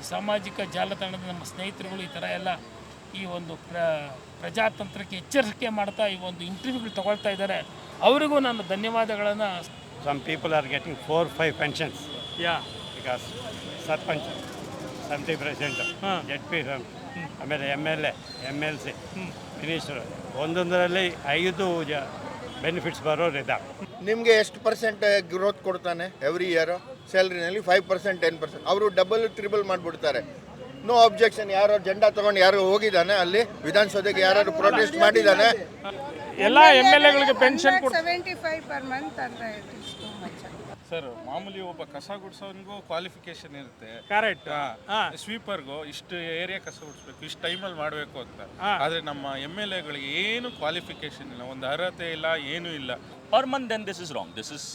ಸಾಮಾಜಿಕ ಜಾಲತಾಣದ ನಮ್ಮ ಸ್ನೇಹಿತರುಗಳು ಈ ಥರ ಎಲ್ಲ ಈ ಒಂದು ಪ್ರಜಾತಂತ್ರಕ್ಕೆ ಎಚ್ಚರಿಕೆ ಮಾಡ್ತಾ ಈ ಒಂದು ಇಂಟರ್ವ್ಯೂಗಳು ತಗೊಳ್ತಾ ಇದ್ದಾರೆ. ಅವರಿಗೂ ನಾನು ಧನ್ಯವಾದಗಳನ್ನು. Some people are getting 4-5 pensions. Because sarpanch 70%, ZP ಆಮೇಲೆ MLA, MLC, ಮಿನಿಸ್ಟರ್ ಒಂದೊಂದರಲ್ಲಿ 5 ಬೆನಿಫಿಟ್ಸ್ ಬರೋರು ಇದ್ದಾರೆ. ನಿಮಗೆ ಎಷ್ಟು ಪರ್ಸೆಂಟ್ ಗ್ರೋತ್ ಕೊಡ್ತಾನೆ ಎವ್ರಿ ಇಯರ್ ಸ್ಯಾಲ್ರಿನಲ್ಲಿ? 5%, 10%. ಅವರು ಡಬಲ್ ಟ್ರಿಬಲ್ ಮಾಡಿಬಿಡ್ತಾರೆ. No objection. ಯಾರೋ ಜೆಂಡಾ ತಗೊಂಡು ಯಾರು ಹೋಗಿದ್ದಾನೆ ಅಲ್ಲಿ ವಿಧಾನಸೌಧಕ್ಕೆ? ಯಾರು ಪ್ರೊಟೆಸ್ಟ್ ಮಾಡಿದ್ದಾನೆ? ಎಲ್ಲ MLAಗಳಿಗೆ ಪೆನ್ಷನ್ 75 per month ಅಂತ ಸರ್, ಮಾಮೂಲಿ ಒಬ್ಬ ಕಸ ಗುಡಿಸೋನಿಗೂ ಕ್ವಾಲಿಫಿಕೇಶನ್ ಇರುತ್ತೆ. ಕರೆಕ್ಟ್. ಸ್ವೀಪರ್ಗೂ ಇಷ್ಟು ಏರಿಯಾ ಕಸ ಗುಡಿಸ್ಬೇಕು, ಇಷ್ಟು ಟೈಮಲ್ಲಿ ಮಾಡಬೇಕು ಅಂತ. ಆದರೆ ನಮ್ಮ MLAಗಳಿಗೆ ಏನು ಕ್ವಾಲಿಫಿಕೇಶನ್ ಇಲ್ಲ, ಒಂದು ಅರ್ಹತೆ ಇಲ್ಲ, ಏನೂ ಇಲ್ಲ. Per month, then this is wrong. This is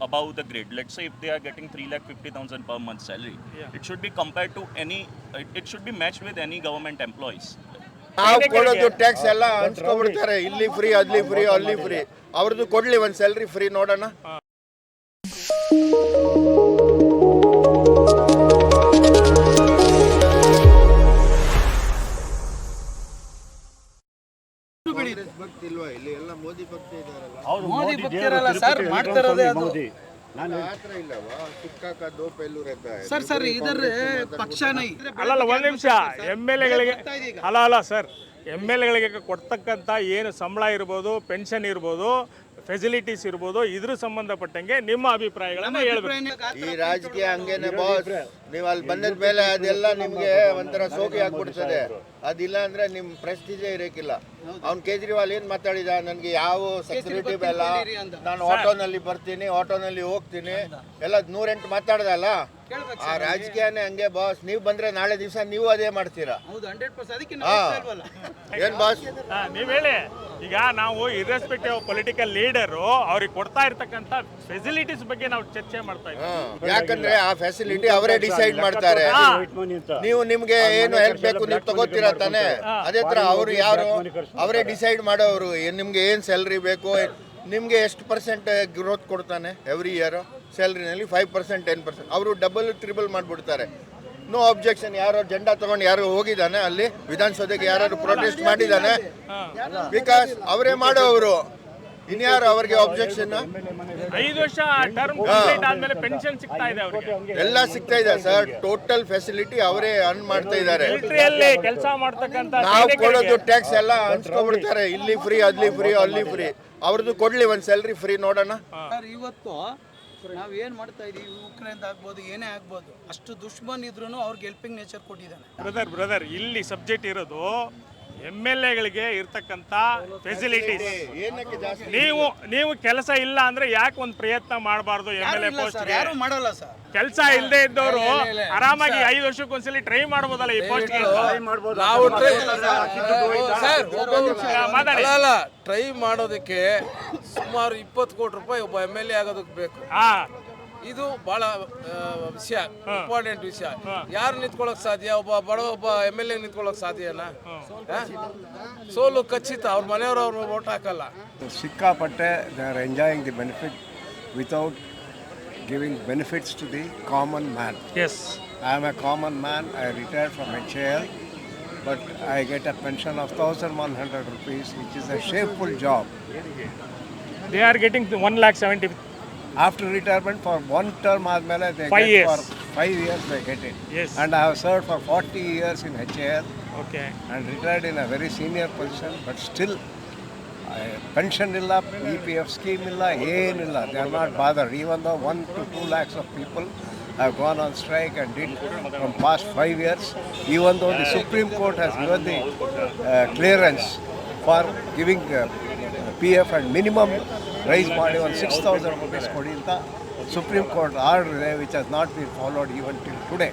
above the grade. Let's say if they are getting 3,50,000 per month salary, it should be compared to it should be matched with any government employees. ನಾವು ಕೊಡೋದು tax ಎಲ್ಲ ಹಂಚ್ಕೊಬಿಡ್ತಾರೆ. ಇಲ್ಲಿ free, ಅಲ್ಲಿ free, ಅಲ್ಲಿ free. ಅವ್ರದ್ದು ಕೊಡ್ಲಿ ಒಂದು salary free ನೋಡೋಣ. ಭಕ್ತಿ ಇಲ್ವಾ ಇಲ್ಲಿ? ಎಲ್ಲ ಮೋದಿ ಭಕ್ತಿ ಇದಾರಲ್ಲ. ಮೋದಿ ಭಕ್ತಿರಲ್ಲ ಸರ್, ಮಾಡ್ತಿರೋದೇ ಅದು. ಮಾತ್ರ ಇಲ್ಲವಾ? ಸಿಕ್ಕಾಕ ದೋ ಪೆಲ್ಲೂ रहता है ಸರ್ ಇದರ ಪಕ್ಷ ನೈ. ಅಲ್ಲಲ್ಲ, ಒಂದು ನಿಮಿಷ. MLAಗಳಿಗೆ ಅಲ್ಲ ಸರ್, MLAಗಳಿಗೆ ಕೊಡ್ತಕ್ಕಂಥ ಏನು ಸಂಬಳ ಇರ್ಬೋದು, ಪೆನ್ಷನ್ ಇರ್ಬೋದು, ಫೆಸಿಲಿಟೀಸ್ ಇರ್ಬೋದು, ಇದ್ರ ಸಂಬಂಧಪಟ್ಟಂಗೆ ನಿಮ್ಮ ಅಭಿಪ್ರಾಯಗಳನ್ನು ಹೇಳ್ಬೇಕು. ಈ ರಾಜಕೀಯ ಹಂಗೇನೆ ಬಾಸ್. ನೀವು ಅಲ್ಲಿ ಬಂದ ಮೇಲೆ ಅದೆಲ್ಲ ನಿಮ್ಗೆ ಒಂಥರ ಸೋಕಿ ಆಗ್ಬಿಡ್ತದೆ. ಅದಿಲ್ಲ ಅಂದ್ರೆ ನಿಮ್ ಪ್ರೆಸ್ಟೀಜೇ ಇರೋಕ್ಕಿಲ್ಲ. ಅವ್ನು ಕೇಜ್ರಿವಾಲ್ ಏನ್ ಮಾತಾಡಿದ? ನನಗೆ ಯಾವ ಸೆಕ್ಯೂರಿಟಿ ಬೇಡ, ನಾನು ಆಟೋನಲ್ಲಿ ಬರ್ತೀನಿ, ಆಟೋನಲ್ಲಿ ಹೋಗ್ತೀನಿ, ಎಲ್ಲ 108 ಮಾತಾಡ್ದಲ್ಲ. ಆ ರಾಜಕೀಯನೇ ಹಂಗೆ ಬಾಸ್. ನೀವು ಬಂದ್ರೆ ನಾಳೆ ದಿವಸ ನೀವು ಅದೇ ಮಾಡ್ತೀರಾ. ಏನ್ ಬಾಸ್? ನೀವ್ ಹೇಳಿ. ಈಗ ನಾವು ಇರ್ರೆಸ್ಪೆಕ್ಟಿವ್ ಆಫ್ ಪೊಲಿಟಿಕಲ್ ಲೀಡರು ಅವ್ರಿಗೆ ಕೊಡ್ತಾ ಇರ್ತಕ್ಕಂಥ ಫೆಸಿಲಿಟೀಸ್ ಬಗ್ಗೆ ನಾವು ಚರ್ಚೆ ಮಾಡ್ತಾ ಇದ್ದೀವಿ. ಯಾಕಂದ್ರೆ ಆ ಫೆಸಿಲಿಟಿ ಅವರೇ ಡಿಸೈಡ್ ಮಾಡ್ತಾರೆ. ನೀವು ನಿಮ್ಗೆ ಏನು ಹೆಲ್ಪ್ ಬೇಕು ನೀವು ತಗೋತೀರಾ ತಾನೆ. ಅದೇ ತರ ಅವರು ಯಾರು ಅವರೇ ಡಿಸೈಡ್ ಮಾಡೋರು. ನಿಮ್ಗೆ ಏನ್ ಸ್ಯಾಲ್ರಿ ಬೇಕು, ನಿಮ್ಗೆ ಎಷ್ಟು ಪರ್ಸೆಂಟ್ ಗ್ರೋತ್ ಕೊಡ್ತಾನೆ ಎವ್ರಿ ಇಯರ್ ಸ್ಯಾಲ್ರಿನಲ್ಲಿ? 5%, 10%. ಅವರು ಡಬಲ್ ಟ್ರಿಬಲ್ ಮಾಡಿಬಿಡ್ತಾರೆ. No objection. ಯಾರೋ ಜೆಂಡಾ ತಗೊಂಡು ಯಾರು ಹೋಗಿದ್ದಾನೆ ಅಲ್ಲಿ ವಿಧಾನಸೌಧಕ್ಕೆ? ಯಾರು ಪ್ರೊಟೆಸ್ಟ್ ಮಾಡಿದ್ದಾನೆ? ಬಿಕಾಸ್ ಅವರೇ ಮಾಡೋರು. ಇನ್ಯಾರು ಅವ್ರಿಗೆ ಅಬ್ಜೆಕ್ಷನ್? 5 ವರ್ಷ ಟರ್ಮ್ ಕಂಪ್ಲೀಟ್ ಆದ್ಮೇಲೆ ಪೆನ್ಷನ್ ಸಿಗ್ತಾ ಇದೆ ಅವರಿಗೆ. ಎಲ್ಲ ಸಿಗ್ತಾ ಇದೆ ಸರ್. ಟೋಟಲ್ ಫೆಸಿಲಿಟಿ ಅವರೇ ಅರ್ನ್ ಮಾಡ್ತಾ ಇದ್ದಾರೆ. ಮಿಲಿಟರಿಯಲ್ಲಿ ಕೆಲಸ ಮಾಡ್ತಕ್ಕಂಥ ನಾವು ಕೊಡೋದು ಟ್ಯಾಕ್ಸ್ ಎಲ್ಲ ಹಂಚ್ಕೊಬಿಡ್ತಾರೆ. ಇಲ್ಲಿ ಫ್ರೀ, ಅಲ್ಲಿ ಫ್ರೀ, ಅಲ್ಲಿ ಫ್ರೀ. ಅವ್ರದ್ದು ಕೊಡ್ಲಿ ಒಂದು ಸ್ಯಾಲ್ರಿ ಫ್ರೀ ನೋಡೋಣ. ಇವತ್ತು ನಾವ್ ಏನ್ ಮಾಡ್ತಾ ಇದೀವಿ, ಉಕ್ರೇನ್ ಆಗ್ಬೋದು, ಏನೇ ಆಗ್ಬೋದು, ಅಷ್ಟು ದುಶ್ಮನ್ ಇದ್ರೂ ಅವ್ರಿಗೆ ಹೆಲ್ಪಿಂಗ್ ನೇಚರ್ ಕೊಟ್ಟಿದ್ದಾನೆ. ಬ್ರದರ್ ಇಲ್ಲಿ ಸಬ್ಜೆಕ್ಟ್ ಇರೋದು MLAಗಳಿಗೆ ಇರ್ತಕ್ಕಂಥ ಫೆಸಿಲಿಟೀಸ್. ನೀವು ಕೆಲಸ ಇಲ್ಲ ಅಂದ್ರೆ ಯಾಕೆ ಒಂದು ಪ್ರಯತ್ನ ಮಾಡಬಾರ್ದು? MLA ಪೋಸ್ಟ್ ಯಾರು ಮಾಡಲ್ಲ ಸರ್. ಕೆಲಸ ಇಲ್ಲದೆ ಇದ್ದವರು ಆರಾಮಾಗಿ 5 ವರ್ಷಕ್ಕೊಂದ್ಸಲಿ ಟ್ರೈ ಮಾಡ್ಬೋದಲ್ಲ ಈ ಪೋಸ್ಟ್. ಟ್ರೈ ಮಾಡೋದಕ್ಕೆ ಸುಮಾರು 20 ಕೋಟಿ ರೂಪಾಯಿ ಒಬ್ಬ MLA ಆಗೋದಕ್ಕೆ ಬೇಕು. ಇದು ಬಹಳ ವಿಷಯ, ಇಂಪಾರ್ಟೆಂಟ್ ವಿಷಯ. ಯಾರು ನಿಂತ್ಕೊಳ್ಳೋಕೆ ಸಾಧ್ಯ? ಒಬ್ಬ MLA ನಿಂತ್ಕೊಳ್ಳೋಕೆ ಸಾಧ್ಯನಾ? ಸೋಲು ಖಚಿತ. ಅವ್ರ ಮನೆಯವರು ಅವ್ರು ವೋಟ್ ಹಾಕಲ್ಲ. ಸಿಕ್ಕಾಪಟ್ಟೆ they are enjoying the benefit without giving benefits to the common man. Yes. I am a common man. I retired from HAL, but I get a pension of 1,100 rupees, which is a shameful job. They are getting 1,70,000 after retirement for one term admele they 5 get years. for 5 years they get it. Yes. And I have served for 40 years in HAL. Okay. And retired in a very senior position, but still pension illa, EPF scheme illa, ಏನilla. They are not bothered. Even though 1 to 2 lakhs of people have gone on strike and did from past 5 years, even though the Supreme Court has given the clearance for giving PF and minimum raise ಮಾಡಿ ಒಂದು 6,000 rupees ಕೊಡಿ ಅಂತ supreme court order ಇದೆ, which has not been followed even till today.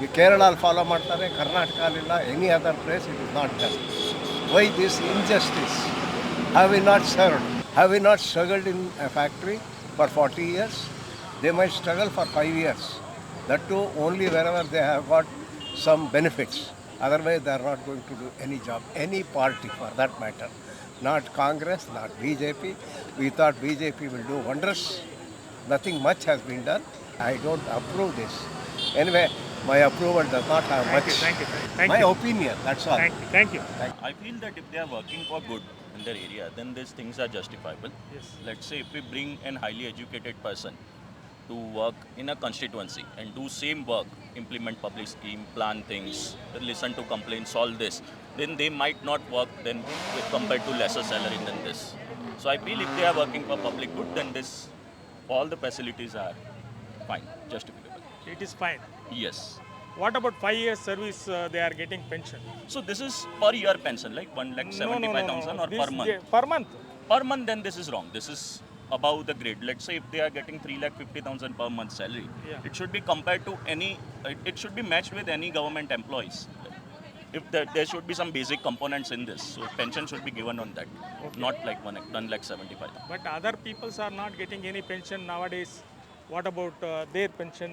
ಈ ಕೇರಳಲ್ಲಿ follow ಮಾಡ್ತಾರೆ, ಕರ್ನಾಟಕದಲ್ಲಿಲ್ಲ, any other place it is not done. Why this injustice? Have we not served? Have we not struggled in a factory for 40 years? They might struggle for 5 years. That too only wherever they have got some benefits. Otherwise they are not going to do any job, any party for that matter. Not Congress, not BJP. We thought BJP will do wonders. Nothing much has been done. I don't approve this. Anyway, my approval does not have much. Thank you. Thank My you. opinion, that's all. Thank you. I feel that if they are working for good in their area, then these things are justifiable. Yes. Let's say if we bring an highly educated person to work in a constituency and do same work, implement public scheme, plan things, listen to complaints, solve this, then they might not work then compared to lesser salary than this. So I feel if they are working for public good, then this all the facilities are fine, justifiable. It is fine. Yes. What about 5 years service? They are getting pension. So this is per year pension, like 1,75,000 or This per month. Per month. Per month, then this is wrong. This is above the grade. Let's say if they are getting 3,50,000 per month salary, Yeah. it should be compared to any. It should be matched with any government employees. If there should be some basic components in this, so pension should be given on that, not like 1,75,000. But other peoples are not getting any pension nowadays. What about their pension?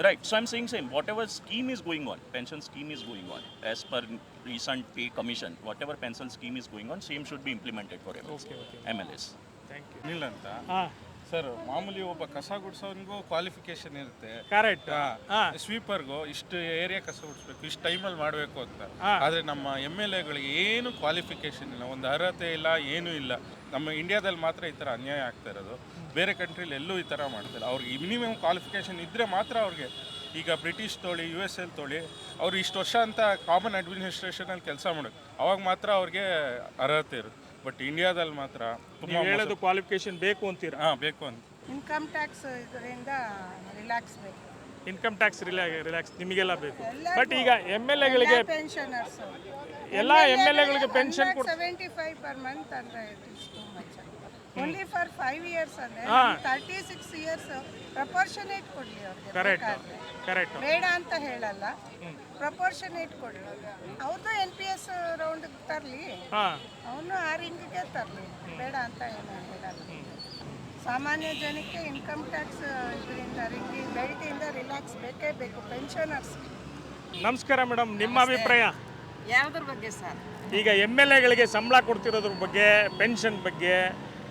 Right. So I'm saying same. Whatever scheme is going on, pension scheme is going on, as per recent pay commission, whatever pension scheme is going on, same should be implemented for MLs. MLAs. Thank you. Anil ಅಂತ Ah, sir, ಮಾಮೂಲಿ ಒಬ್ಬ ಕಸ ಗುಡಿಸೋನಿಗೂ qualification ಇರುತ್ತೆ. correct. ಸ್ವೀಪರ್ಗೂ ಇಷ್ಟು area ಕಸ ಗುಡಿಸ್ಬೇಕು, ಇಷ್ಟು ಟೈಮಲ್ಲಿ ಮಾಡಬೇಕು ಅಂತ. ಆದರೆ ನಮ್ಮ MLAಗಳಿಗೆ ಏನು ಕ್ವಾಲಿಫಿಕೇಶನ್ ಇಲ್ಲ, ಒಂದು ಅರ್ಹತೆ ಇಲ್ಲ, ಏನೂ ಇಲ್ಲ. ನಮ್ಮ ಇಂಡಿಯಾದಲ್ಲಿ ಮಾತ್ರ ಈ ಥರ ಅನ್ಯಾಯ ಆಗ್ತಾ ಇರೋದು. ಬೇರೆ ಕಂಟ್ರಿಲಿ ಎಲ್ಲೂ ಈ ಥರ ಮಾಡ್ತಾರೆ. ಅವ್ರಿಗೆ ಮಿನಿಮಮ್ ಕ್ವಾಲಿಫಿಕೇಶನ್ ಇದ್ದರೆ ಮಾತ್ರ ಅವ್ರಿಗೆ, ಈಗ ಬ್ರಿಟಿಷ್ ತೊಳಿ, US ತೊಳಿ, ಅವ್ರು ಇಷ್ಟು ವರ್ಷ ಅಂತ ಕಾಮನ್ ಅಡ್ಮಿನಿಸ್ಟ್ರೇಷನಲ್ಲಿ ಕೆಲಸ ಮಾಡೋದು, ಅವಾಗ ಮಾತ್ರ ಅವ್ರಿಗೆ ಅರ್ಹತೆ ಇರುತ್ತೆ. ಬಟ್ ಇಂಡಿಯಾದಲ್ಲಿ ಮಾತ್ರ ನೀವು ಹೇಳೋದು ಕ್ವಾಲಿಫಿಕೇಶನ್ ಬೇಕು ಅಂತೀರಾ? ಬೇಕು ಅಂತ. ಇನ್ಕಮ್ ಟ್ಯಾಕ್ಸ್ ಇದರಿಂದ ರಿಲ್ಯಾಕ್ಸ್ ಬೇಕು. ಇನ್ಕಮ್ ಟ್ಯಾಕ್ಸ್ ರಿಲ್ಯಾಕ್ಸ್ ನಿಮಗೆಲ್ಲ ಬೇಕು. ಬಟ್ ಈಗ MLAಗಳಿಗೆ ಪೆನ್ಷನರ್ಸ್ ಎಲ್ಲ MLAಗಳಿಗೆ ಪೆನ್ಷನ್ 75 per month ಅಂದ್ರೆ it is too much. Only for 5 years ಅಂದ್ರೆ 36 years ಪ್ರಪೋರ್ಷನೇಟ್ ಕೊಡ್ಲಿ ಅವ್ರಿಗೆ. ಕರೆಕ್ಟ್. ಬೇಡ ಅಂತ ಹೇಳಲ್ಲ, ಪ್ರಪೋರ್ಷನೇಟ್ ಕೊಡ್ಲಿ. ಅವ್ರದ್ದು NPS ರೌಂಡ್ ತರಲಿ, ಅವನು ಆ ರಿಂಗಿಗೆ ತರಲಿ, ಬೇಡ ಅಂತ ಏನು ಹೇಳಲ್ಲ. ಸಾಮಾನ್ಯ ಜನಕ್ಕೆ ಇನ್ಕಮ್ ಟ್ಯಾಕ್ಸ್ ಇದರಿಂದ ಬೆಲ್ಟಿಂದ ರಿಲ್ಯಾಕ್ಸ್ ಬೇಕೇ ಬೇಕು ಪೆನ್ಷನರ್ಸ್. ನಮಸ್ಕಾರ ಮೇಡಮ್, ನಿಮ್ಮ ಅಭಿಪ್ರಾಯ? ಯಾವುದ್ರ ಬಗ್ಗೆ ಸರ್? ಈಗ MLAಗಳಿಗೆ ಸಂಬಳ ಕೊಡ್ತಿರೋದ್ರ ಬಗ್ಗೆ, ಪೆನ್ಷನ್ ಬಗ್ಗೆ,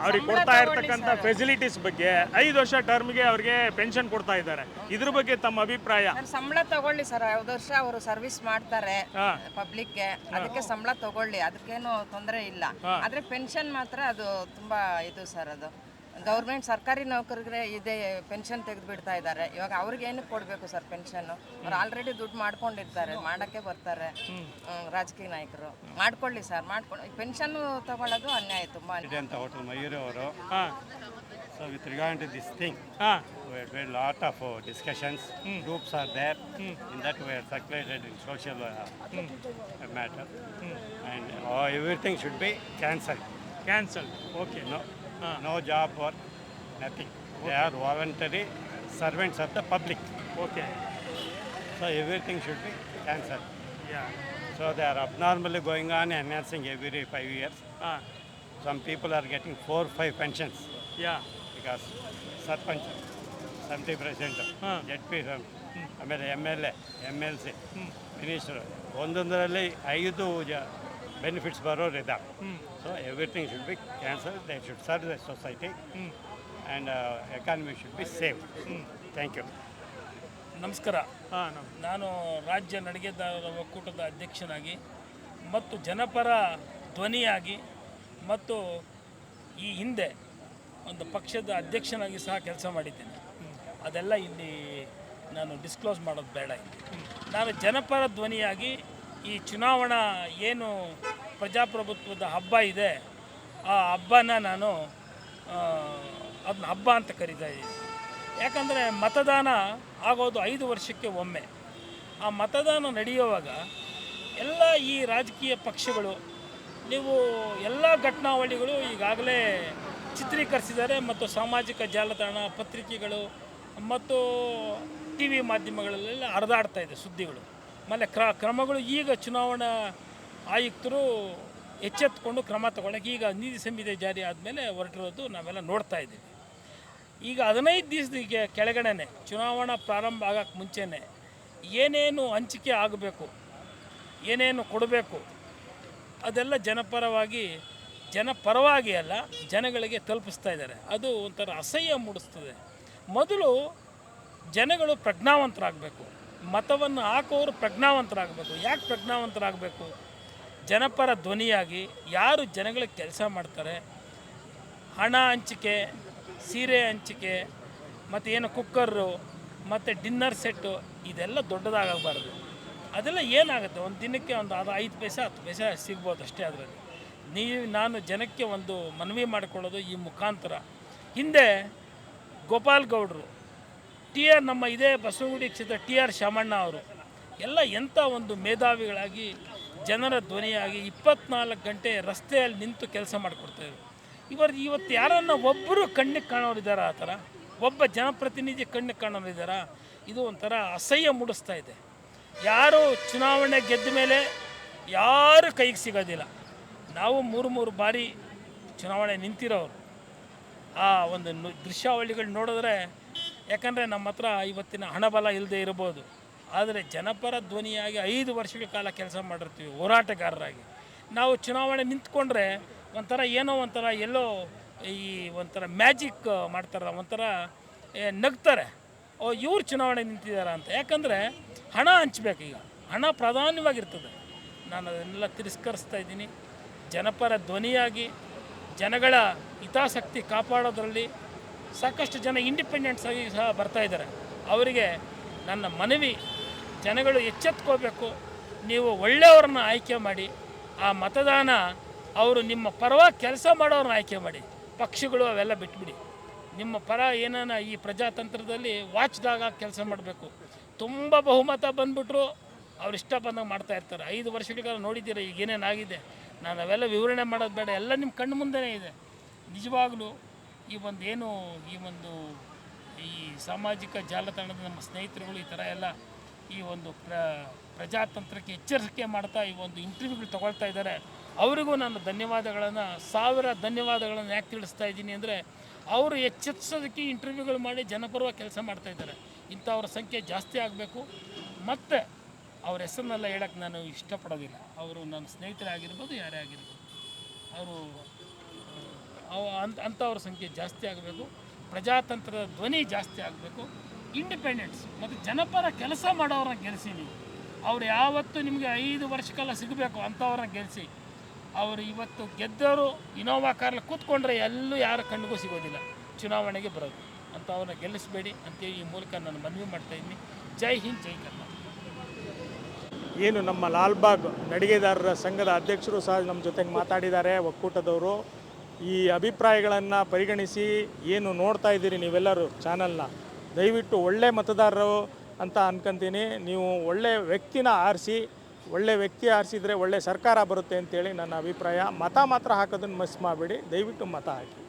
ಅವ್ರಿಗೆ ಕೊಡ್ತಾ ಇರ್ತಕ್ಕಂಥ ಫೆಸಿಲಿಟೀಸ್ ಬಗ್ಗೆ, 5 ವರ್ಷ ಟರ್ಮ್ಗೆ ಅವ್ರಿಗೆ ಪೆನ್ಷನ್ ಕೊಡ್ತಾ ಇದ್ದಾರೆ, ಇದ್ರ ಬಗ್ಗೆ ತಮ್ಮ ಅಭಿಪ್ರಾಯ? ಸಂಬಳ ತಗೊಳ್ಳಿ ಸರ್, 5 ವರ್ಷ ಅವರು ಸರ್ವಿಸ್ ಮಾಡ್ತಾರೆ ಪಬ್ಲಿಕ್ಗೆ, ಅದಕ್ಕೆ ಸಂಬಳ ತಗೊಳ್ಳಿ, ಅದಕ್ಕೇನು ತೊಂದರೆ ಇಲ್ಲ. ಆದ್ರೆ ಪೆನ್ಷನ್ ಮಾತ್ರ ಅದು ತುಂಬಾ ಇದು ಸರ್. ಅದು ಗೌರ್ಮೆಂಟ್ ಸರ್ಕಾರಿ ನೌಕರಿಗೆ ಇದೆ ಪೆನ್ಷನ್ ತೆಗೆದು ಬಿಡ್ತಾ ಇದ್ದಾರೆ. ಇವಾಗ ಅವ್ರಿಗೆ ಏನಕ್ಕೆ ಕೊಡಬೇಕು ಸರ್ ಪೆನ್ಷನ್? ಅವ್ರು ಆಲ್ರೆಡಿ ದುಡ್ಡು ಮಾಡ್ಕೊಂಡಿರ್ತಾರೆ, ಮಾಡೋಕ್ಕೆ ಬರ್ತಾರೆ ರಾಜಕೀಯ ನಾಯಕರು. ಮಾಡ್ಕೊಳ್ಳಿ ಸರ್, ಮಾಡ್ಕೊಂಡು ಪೆನ್ಷನ್ ತಗೊಳ್ಳೋದು ಅನ್ಯಾಯ, ತುಂಬ ಅನ್ಯಾಯ. ಅಂತ ಹೋಟೆಲ್ ಮಯೂರಿ ಅವರು. So with regard to this thing, we had made a lot of discussions. Groups are there. In that we are circulated in social matter, and everything should be cancelled. Okay. No job work, nothing. They are voluntary servants of the public. Okay. So everything should be cancelled. Yeah. So they are abnormally going on enhancing every 5 years. Some people are getting 4-5 pensions. Yeah. Because Sarpanch, 70%, ZP, ಆಮೇಲೆ MLA, MLC, minister, ಒಂದೊಂದರಲ್ಲಿ 5 benefits ಬರೋರು ಇದ್ದಾರೆ. So everything should be cancel. They should serve the society and economy should be save. Thank you. ನಮಸ್ಕಾರ. ನಾನು ರಾಜ್ಯ ನಡಿಗೆದಾರರ ಒಕ್ಕೂಟದ ಅಧ್ಯಕ್ಷನಾಗಿ ಮತ್ತು ಜನಪರ ಧ್ವನಿಯಾಗಿ ಮತ್ತು ಈ ಹಿಂದೆ ಒಂದು ಪಕ್ಷದ ಅಧ್ಯಕ್ಷನಾಗಿ ಸಹ ಕೆಲಸ ಮಾಡಿದ್ದೇನೆ. ಅದೆಲ್ಲ ಇಲ್ಲಿ ನಾನು ಡಿಸ್ಕ್ಲೋಸ್ ಮಾಡೋದು ಬೇಡ. ಇಲ್ಲಿ ನಾನು ಜನಪರ ಧ್ವನಿಯಾಗಿ ಈ ಚುನಾವಣಾ ಏನು ಪ್ರಜಾಪ್ರಭುತ್ವದ ಹಬ್ಬ ಇದೆ, ಆ ಹಬ್ಬನ ನಾನು ಅದನ್ನ ಹಬ್ಬ ಅಂತ ಕರೀತಾ ಇದ್ದೀನಿ. ಯಾಕಂದರೆ ಮತದಾನ ಆಗೋದು 5 ವರ್ಷಕ್ಕೆ ಒಮ್ಮೆ. ಆ ಮತದಾನ ನಡೆಯುವಾಗ ಎಲ್ಲ ಈ ರಾಜಕೀಯ ಪಕ್ಷಗಳು ನೀವು ಎಲ್ಲ ಘಟನಾವಳಿಗಳು ಈಗಾಗಲೇ ಚಿತ್ರೀಕರಿಸಿದ್ದಾರೆ ಮತ್ತು ಸಾಮಾಜಿಕ ಜಾಲತಾಣ, ಪತ್ರಿಕೆಗಳು ಮತ್ತು TV ಮಾಧ್ಯಮಗಳಲ್ಲೆಲ್ಲ ಹರಿದಾಡ್ತಾ ಇದೆ ಸುದ್ದಿಗಳು. ಆಮೇಲೆ ಕ್ರಮಗಳು ಈಗ ಚುನಾವಣಾ ಆಯುಕ್ತರು ಎಚ್ಚೆತ್ತುಕೊಂಡು ಕ್ರಮ ತಗೊಳ್ಳೋಕೆ ಈಗ ನೀತಿ ಸಂಹಿತೆ ಜಾರಿ ಆದಮೇಲೆ ಹೊರಟಿರೋದು ನಾವೆಲ್ಲ ನೋಡ್ತಾ ಇದ್ದೀವಿ. ಈಗ 15 ದಿವಸದ ಕೆಳಗಡೆ ಚುನಾವಣಾ ಪ್ರಾರಂಭ ಆಗೋಕ್ಕೆ ಮುಂಚೆನೇ ಏನೇನು ಹಂಚಿಕೆ ಆಗಬೇಕು, ಏನೇನು ಕೊಡಬೇಕು, ಅದೆಲ್ಲ ಜನಪರವಾಗಿ ಅಲ್ಲ, ಜನಗಳಿಗೆ ತಲುಪಿಸ್ತಾ ಇದ್ದಾರೆ. ಅದು ಒಂಥರ ಅಸಹ್ಯ ಮೂಡಿಸ್ತದೆ. ಮೊದಲು ಜನಗಳು ಪ್ರಜ್ಞಾವಂತರಾಗಬೇಕು. ಮತವನ್ನು ಹಾಕೋರು ಪ್ರಜ್ಞಾವಂತರಾಗಬೇಕು. ಯಾಕೆ ಪ್ರಜ್ಞಾವಂತರಾಗಬೇಕು? ಜನಪರ ಧ್ವನಿಯಾಗಿ ಯಾರು ಜನಗಳಿಗೆ ಕೆಲಸ ಮಾಡ್ತಾರೆ, ಹಣ ಹಂಚಿಕೆ, ಸೀರೆ ಹಂಚಿಕೆ, ಮತ್ತು ಏನು ಕುಕ್ಕರು ಮತ್ತು ಡಿನ್ನರ್ ಸೆಟ್ಟು, ಇದೆಲ್ಲ ದೊಡ್ಡದಾಗಬಾರ್ದು. ಅದೆಲ್ಲ ಏನಾಗುತ್ತೆ, ಒಂದು ದಿನಕ್ಕೆ ಒಂದು 5 ಪೈಸೆ 10 ಪೈಸೆ ಸಿಗ್ಬೋದು ಅಷ್ಟೇ. ಅದರಲ್ಲಿ ನಾನು ಜನಕ್ಕೆ ಒಂದು ಮನವಿ ಮಾಡಿಕೊಳ್ಳೋದು ಈ ಮುಖಾಂತರ, ಹಿಂದೆ ಗೋಪಾಲ್ ಗೌಡರು, ನಮ್ಮ ಇದೇ ಬಸವಗುಡಿ ಕ್ಷೇತ್ರ TR ಶಾಮಣ್ಣ ಅವರು ಎಲ್ಲ ಎಂಥ ಒಂದು ಮೇಧಾವಿಗಳಾಗಿ ಜನರ ಧ್ವನಿಯಾಗಿ 24 ಗಂಟೆ ರಸ್ತೆಯಲ್ಲಿ ನಿಂತು ಕೆಲಸ ಮಾಡಿಕೊಡ್ತಾಯಿದ್ರು. ಇವತ್ತು ಯಾರನ್ನ ಒಬ್ಬರು ಕಣ್ಣಿಗೆ ಕಾಣೋರಿದ್ದಾರಾ? ಆ ಥರ ಒಬ್ಬ ಜನಪ್ರತಿನಿಧಿ ಕಣ್ಣಿಗೆ ಕಾಣೋರಿದ್ದಾರಾ? ಇದು ಒಂಥರ ಅಸಹ್ಯ ಮೂಡಿಸ್ತಾ ಇದೆ. ಯಾರು ಚುನಾವಣೆ ಗೆದ್ದ ಮೇಲೆ ಯಾರು ಕೈಗೆ ಸಿಗೋದಿಲ್ಲ. ನಾವು 3 ಬಾರಿ ಚುನಾವಣೆ ನಿಂತಿರೋರು. ಆ ಒಂದು ದೃಶ್ಯಾವಳಿಗಳು ನೋಡಿದ್ರೆ, ಯಾಕಂದರೆ ನಮ್ಮ ಹತ್ರ ಇವತ್ತಿನ ಹಣಬಲ ಇಲ್ಲದೆ ಇರ್ಬೋದು, ಆದರೆ ಜನಪರ ಧ್ವನಿಯಾಗಿ 5 ವರ್ಷಗಳ ಕಾಲ ಕೆಲಸ ಮಾಡಿರ್ತೀವಿ ಹೋರಾಟಗಾರರಾಗಿ. ನಾವು ಚುನಾವಣೆ ನಿಂತ್ಕೊಂಡ್ರೆ ಒಂಥರ ಏನೋ ಒಂಥರ ಎಲ್ಲೋ ಈ ಒಂಥರ ಮ್ಯಾಜಿಕ್ ಮಾಡ್ತಾರೆ, ಒಂಥರ ನಗ್ತಾರೆ, ಓ ಇವ್ರು ಚುನಾವಣೆ ನಿಂತಿದ್ದಾರೆ ಅಂತ. ಯಾಕಂದರೆ ಹಣ ಹಂಚ್ಬೇಕು, ಈಗ ಹಣ ಪ್ರಾಧಾನ್ಯವಾಗಿರ್ತದೆ. ನಾನು ಅದನ್ನೆಲ್ಲ ತಿರಸ್ಕರಿಸ್ತಾ ಇದ್ದೀನಿ. ಜನಪರ ಧ್ವನಿಯಾಗಿ ಜನಗಳ ಹಿತಾಸಕ್ತಿ ಕಾಪಾಡೋದ್ರಲ್ಲಿ ಸಾಕಷ್ಟು ಜನ ಇಂಡಿಪೆಂಡೆಂಟ್ಸ್ ಆಗಿ ಸಹ ಬರ್ತಾಯಿದ್ದಾರೆ. ಅವರಿಗೆ ನನ್ನ ಮನವಿ, ಜನಗಳು ಎಚ್ಚೆತ್ಕೋಬೇಕು. ನೀವು ಒಳ್ಳೆಯವ್ರನ್ನ ಆಯ್ಕೆ ಮಾಡಿ, ಆ ಮತದಾನ ಅವರು ನಿಮ್ಮ ಪರವಾಗಿ ಕೆಲಸ ಮಾಡೋರನ್ನ ಆಯ್ಕೆ ಮಾಡಿ. ಪಕ್ಷಗಳು ಅವೆಲ್ಲ ಬಿಟ್ಬಿಡಿ. ನಿಮ್ಮ ಪರ ಏನಾನ ಈ ಪ್ರಜಾತಂತ್ರದಲ್ಲಿ ವಾಚ್ದಾಗ ಕೆಲಸ ಮಾಡಬೇಕು. ತುಂಬ ಬಹುಮತ ಬಂದ್ಬಿಟ್ರು ಅವ್ರು ಇಷ್ಟ ಬಂದಂಗೆ ಮಾಡ್ತಾಯಿರ್ತಾರೆ. 5 ವರ್ಷಗಳ ನೋಡಿದ್ದೀರ ಈಗ ಏನೇನಾಗಿದೆ. ನಾನು ಅವೆಲ್ಲ ವಿವರಣೆ ಮಾಡೋದು ಬೇಡ, ಎಲ್ಲ ನಿಮ್ಮ ಕಣ್ಣು ಮುಂದೆನೇ ಇದೆ. ನಿಜವಾಗಲೂ ಈ ಸಾಮಾಜಿಕ ಜಾಲತಾಣದ ನಮ್ಮ ಸ್ನೇಹಿತರುಗಳು ಈ ಥರ ಎಲ್ಲ ಈ ಒಂದು ಪ್ರಜಾತಂತ್ರಕ್ಕೆ ಎಚ್ಚರಿಕೆ ಮಾಡ್ತಾ ಈ ಒಂದು ಇಂಟರ್ವ್ಯೂಗಳು ತೊಗೊಳ್ತಾ ಇದ್ದಾರೆ. ಅವರಿಗೂ ನಾನು ಧನ್ಯವಾದಗಳನ್ನು, 1000 ಧನ್ಯವಾದಗಳನ್ನು ಯಾಕೆ ತಿಳಿಸ್ತಾ ಇದ್ದೀನಿ ಅಂದರೆ, ಅವರು ಎಚ್ಚರಿಸೋದಕ್ಕೆ ಇಂಟರ್ವ್ಯೂಗಳು ಮಾಡಿ ಜನಪರವಾಗಿ ಕೆಲಸ ಮಾಡ್ತಾಯಿದ್ದಾರೆ. ಇಂಥವ್ರ ಸಂಖ್ಯೆ ಜಾಸ್ತಿ ಆಗಬೇಕು. ಮತ್ತು ಅವ್ರ ಹೆಸರನ್ನೆಲ್ಲ ಹೇಳೋಕ್ಕೆ ನಾನು ಇಷ್ಟಪಡೋದಿಲ್ಲ. ಅವರು ನನ್ನ ಸ್ನೇಹಿತರೇ ಆಗಿರ್ಬೋದು, ಯಾರೇ ಆಗಿರ್ಬೋದು, ಅವರು ಅಂಥವ್ರ ಸಂಖ್ಯೆ ಜಾಸ್ತಿ ಆಗಬೇಕು. ಪ್ರಜಾತಂತ್ರದ ಧ್ವನಿ ಜಾಸ್ತಿ ಆಗಬೇಕು. ಇಂಡಿಪೆಂಡೆಂಟ್ಸ್ ಮತ್ತು ಜನಪರ ಕೆಲಸ ಮಾಡೋರನ್ನ ಗೆಲ್ಲಿಸಿ. ನೀವು ಅವ್ರು ಯಾವತ್ತೂ ನಿಮಗೆ 5 ವರ್ಷ ಕಾಲ ಸಿಗಬೇಕು ಅಂಥವ್ರನ್ನ ಗೆಲ್ಲಿಸಿ. ಅವರು ಇವತ್ತು ಗೆದ್ದವರು ಇನೋವಾ ಕಾರಲ್ಲಿ ಕೂತ್ಕೊಂಡ್ರೆ ಎಲ್ಲೂ ಯಾರ ಕಣ್ಣಿಗೂ ಸಿಗೋದಿಲ್ಲ ಚುನಾವಣೆಗೆ ಬರೋದು. ಅಂಥವ್ರನ್ನ ಗೆಲ್ಲಿಸಬೇಡಿ ಅಂತೇಳಿ ಈ ಮೂಲಕ ನಾನು ಮನವಿ ಮಾಡ್ತಾಯಿದ್ದೀನಿ. ಜೈ ಹಿಂದ್, ಜೈ ಕರ್ನಾಟಕ. ಏನು ನಮ್ಮ ಲಾಲ್ಬಾಗ್ ನಡಿಗೆದಾರರ ಸಂಘದ ಅಧ್ಯಕ್ಷರು ಸಹ ನಮ್ಮ ಜೊತೆಗೆ ಮಾತಾಡಿದ್ದಾರೆ, ಒಕ್ಕೂಟದವರು. ಈ ಅಭಿಪ್ರಾಯಗಳನ್ನು ಪರಿಗಣಿಸಿ ಏನು ನೋಡ್ತಾ ಇದ್ದೀರಿ ನೀವೆಲ್ಲರೂ ಚಾನಲ್ನ, ದಯವಿಟ್ಟು ಒಳ್ಳೆ ಮತದಾರರು ಅಂತ ಅನ್ಕೊಂತೀನಿ. ನೀವು ಒಳ್ಳೆ ವ್ಯಕ್ತಿನ ಆರಿಸಿ, ಒಳ್ಳೆ ವ್ಯಕ್ತಿ ಆರಿಸಿದರೆ ಒಳ್ಳೆ ಸರ್ಕಾರ ಬರುತ್ತೆ ಅಂತೇಳಿ ನನ್ನ ಅಭಿಪ್ರಾಯ. ಮತ ಮಾತ್ರ ಹಾಕೋದನ್ನು ಮಿಸ್ ಮಾಡಬೇಡಿ, ದಯವಿಟ್ಟು ಮತ ಹಾಕಿ.